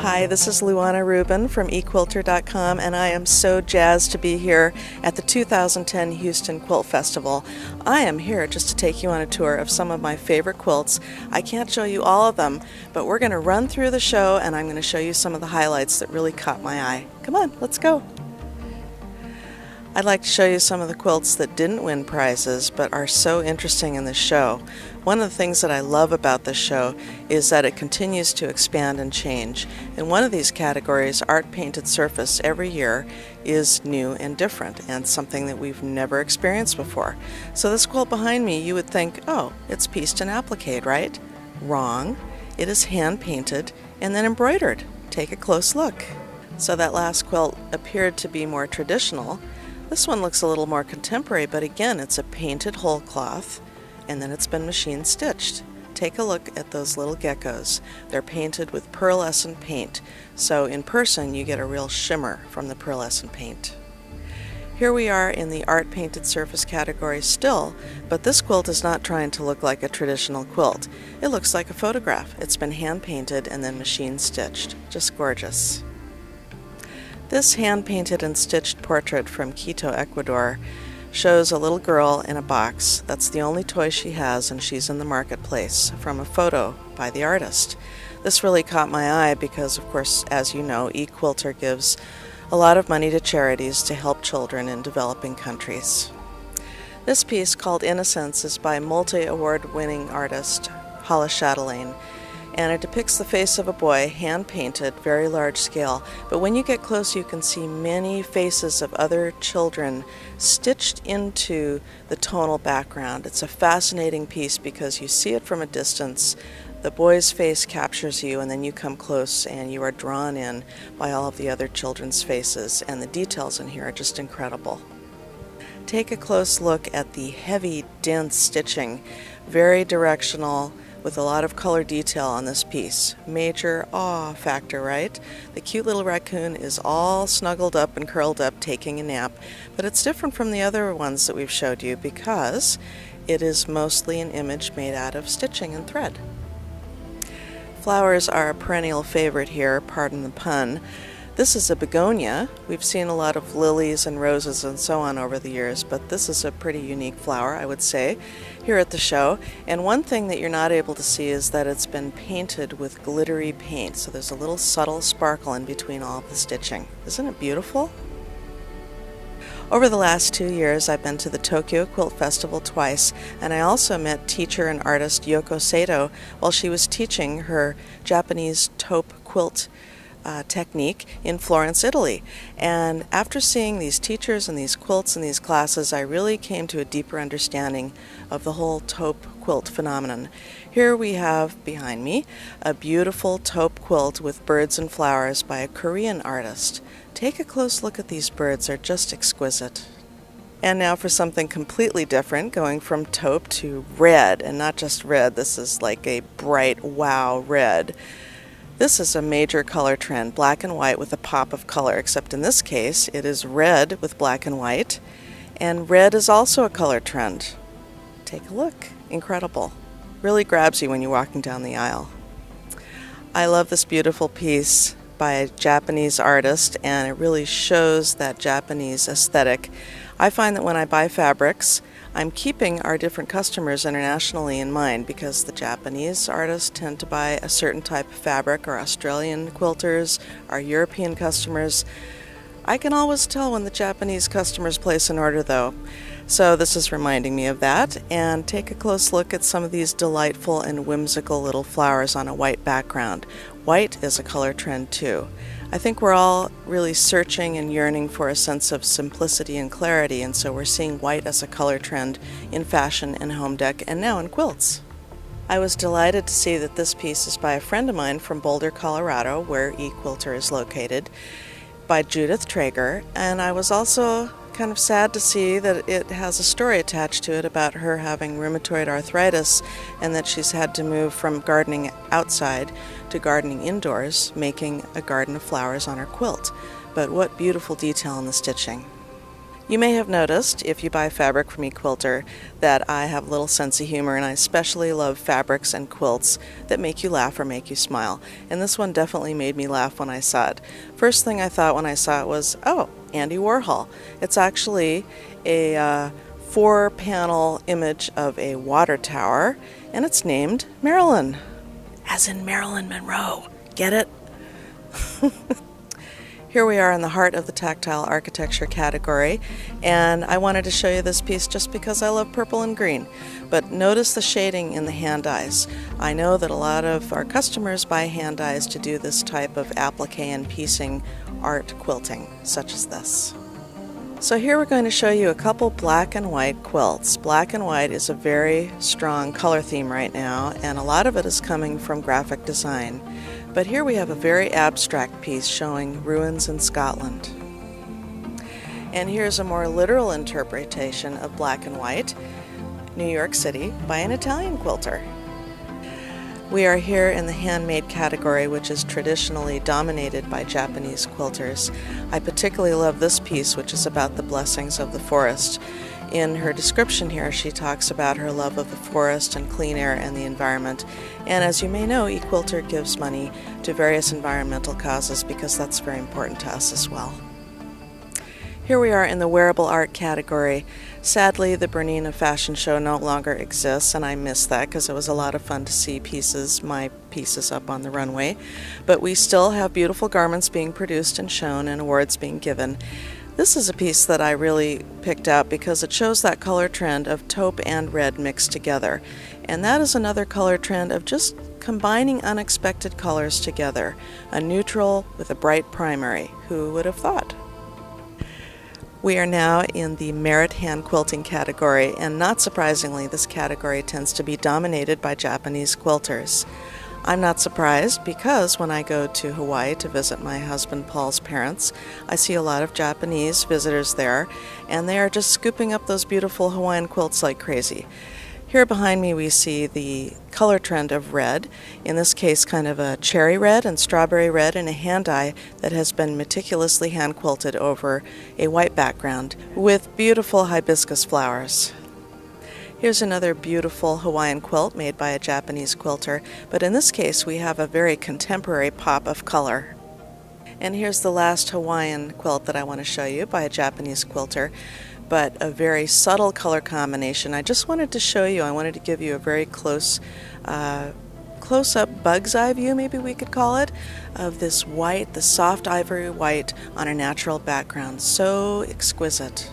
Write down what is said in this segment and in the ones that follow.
Hi, this is Luana Rubin from Equilter.com, and I am so jazzed to be here at the 2010 Houston Quilt Festival. I am here just to take you on a tour of some of my favorite quilts. I can't show you all of them, but we're going to run through the show and I'm going to show you some of the highlights that really caught my eye. Come on, let's go. I'd like to show you some of the quilts that didn't win prizes but are so interesting in this show. One of the things that I love about this show is that it continues to expand and change. In one of these categories, art painted surface, every year is new and different and something that we've never experienced before. So this quilt behind me, you would think, oh, it's pieced and appliqued, right? Wrong. It is hand painted and then embroidered. Take a close look. So that last quilt appeared to be more traditional. This one looks a little more contemporary, but again, it's a painted whole cloth, and then it's been machine stitched. Take a look at those little geckos. They're painted with pearlescent paint, so in person you get a real shimmer from the pearlescent paint. Here we are in the art painted surface category still, but this quilt is not trying to look like a traditional quilt. It looks like a photograph. It's been hand painted and then machine stitched. Just gorgeous. This hand-painted and stitched portrait from Quito, Ecuador shows a little girl in a box. That's the only toy she has, and she's in the marketplace, from a photo by the artist. This really caught my eye because, of course, as you know, Equilter gives a lot of money to charities to help children in developing countries. This piece, called Innocence, is by multi-award-winning artist Hollis Chatelain, and it depicts the face of a boy, hand-painted, very large scale. But when you get close, you can see many faces of other children stitched into the tonal background. It's a fascinating piece because you see it from a distance, the boy's face captures you, and then you come close and you are drawn in by all of the other children's faces, and the details in here are just incredible. Take a close look at the heavy, dense stitching, very directional, with a lot of color detail on this piece. Major awe factor, right? The cute little raccoon is all snuggled up and curled up taking a nap, but it's different from the other ones that we've showed you because it is mostly an image made out of stitching and thread. Flowers are a perennial favorite here, pardon the pun. This is a begonia. We've seen a lot of lilies and roses and so on over the years, but this is a pretty unique flower, I would say, here at the show. And one thing that you're not able to see is that it's been painted with glittery paint, so there's a little subtle sparkle in between all of the stitching. Isn't it beautiful? Over the last 2 years, I've been to the Tokyo Quilt Festival twice, and I also met teacher and artist Yoko Sato while she was teaching her Japanese taupe quilt technique in Florence, Italy. And after seeing these teachers and these quilts and these classes, I really came to a deeper understanding of the whole taupe quilt phenomenon. Here we have behind me a beautiful taupe quilt with birds and flowers by a Korean artist. Take a close look at these birds, they're just exquisite. And now for something completely different, going from taupe to red, and not just red, this is like a bright wow red. This is a major color trend, black and white with a pop of color, except in this case it is red with black and white, and red is also a color trend. Take a look. Incredible. Really grabs you when you're walking down the aisle. I love this beautiful piece by a Japanese artist, and it really shows that Japanese aesthetic. I find that when I buy fabrics, I'm keeping our different customers internationally in mind because the Japanese artists tend to buy a certain type of fabric, our Australian quilters, our European customers. I can always tell when the Japanese customers place an order though. So this is reminding me of that. And take a close look at some of these delightful and whimsical little flowers on a white background. White is a color trend too. I think we're all really searching and yearning for a sense of simplicity and clarity, and so we're seeing white as a color trend in fashion and home dec and now in quilts. I was delighted to see that this piece is by a friend of mine from Boulder, Colorado, where Equilter is located, by Judith Trager, and I was also kind of sad to see that it has a story attached to it about her having rheumatoid arthritis and that she's had to move from gardening outside to gardening indoors, making a garden of flowers on her quilt. But what beautiful detail in the stitching. You may have noticed, if you buy fabric from Equilter, that I have a little sense of humor, and I especially love fabrics and quilts that make you laugh or make you smile. And this one definitely made me laugh when I saw it. First thing I thought when I saw it was, oh, Andy Warhol. It's actually a 4-panel image of a water tower, and it's named Marilyn, as in Marilyn Monroe. Get it? Here we are in the heart of the tactile architecture category, and I wanted to show you this piece just because I love purple and green. But notice the shading in the hand dyes. I know that a lot of our customers buy hand dyes to do this type of applique and piecing art quilting, such as this. So here we're going to show you a couple black and white quilts. Black and white is a very strong color theme right now, and a lot of it is coming from graphic design. But here we have a very abstract piece showing ruins in Scotland. And here's a more literal interpretation of black and white, New York City, by an Italian quilter. We are here in the handmade category, which is traditionally dominated by Japanese quilters. I particularly love this piece, which is about the blessings of the forest. In her description here, she talks about her love of the forest and clean air and the environment. And as you may know, Equilter gives money to various environmental causes because that's very important to us as well. Here we are in the wearable art category. Sadly, the Bernina fashion show no longer exists, and I miss that because it was a lot of fun to see my pieces up on the runway. But we still have beautiful garments being produced and shown and awards being given. This is a piece that I really picked out because it shows that color trend of taupe and red mixed together. And that is another color trend of just combining unexpected colors together. A neutral with a bright primary. Who would have thought? We are now in the merit hand quilting category, and not surprisingly, this category tends to be dominated by Japanese quilters. I'm not surprised because when I go to Hawaii to visit my husband Paul's parents, I see a lot of Japanese visitors there, and they are just scooping up those beautiful Hawaiian quilts like crazy. Here behind me we see the color trend of red, in this case kind of a cherry red and strawberry red in a hand dye that has been meticulously hand quilted over a white background with beautiful hibiscus flowers. Here's another beautiful Hawaiian quilt made by a Japanese quilter, but in this case we have a very contemporary pop of color. And here's the last Hawaiian quilt that I want to show you by a Japanese quilter, but a very subtle color combination. I just wanted to show you, I wanted to give you a very close-up bug's eye view, maybe we could call it, of this white, the soft ivory white on a natural background. So exquisite.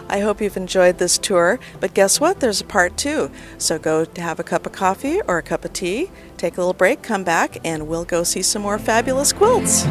I hope you've enjoyed this tour, but guess what? There's a part 2. So go have a cup of coffee or a cup of tea, take a little break, come back, and we'll go see some more fabulous quilts.